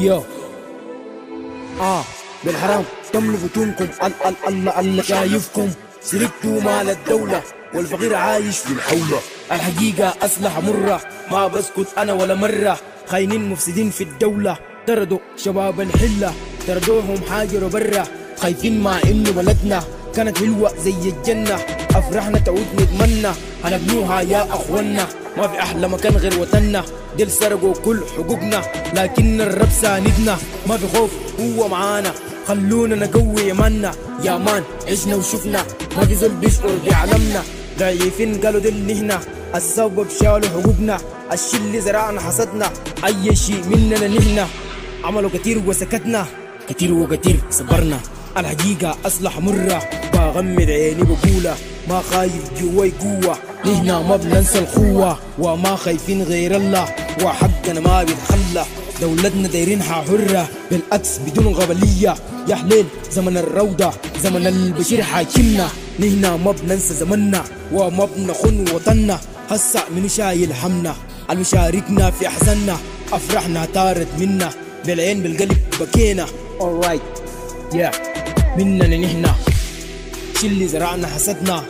يو بالحرام تملوا بطونكم. الله شايفكم سرقتوا مال الدولة والفقير عايش في الحولة. الحقيقة أسلحة مرة ما بسكت أنا ولا مرة. خاينين مفسدين في الدولة طردوا شباب الحلة، طردوهم حاجروا برا. خايفين مع إنه بلدنا كانت حلوة زي الجنة. أفرحنا تعود نتمنى هنبنوها يا أخوانا. ما في أحلى مكان غير وطننا. ديل سرقوا كل حقوقنا لكن الرب ساندنا. ما في خوف هو معانا خلونا نقوي يمنا. يا مان عشنا وشفنا ما في زول بيشعر بعلمنا. ضعيفين قالوا دل هنا السبب شالوا حقوقنا. الشي اللي زرعنا حصدنا أي شي مننا نهنا. عملوا كتير وسكتنا كتير وكتير صبرنا. الحقيقة أصلح مرة بغمض عيني بقولها ما خايف جواي قوة. نهنا ما بننسى الخوة وما خايفين غير الله وحقنا ما بيتخلى. دولتنا دايرينها حرة بالعكس بدون غبلية. يا حليل زمن الروضة زمن البشير حاكمنا. نهنا ما بننسى زمننا وما بنخون وطننا. هسا من شايل همنا المشاركنا في أحزاننا. أفرحنا طارت منا بالعين بالقلب بكينا. alright مننا نهنا شي اللي زرعنا حسدنا.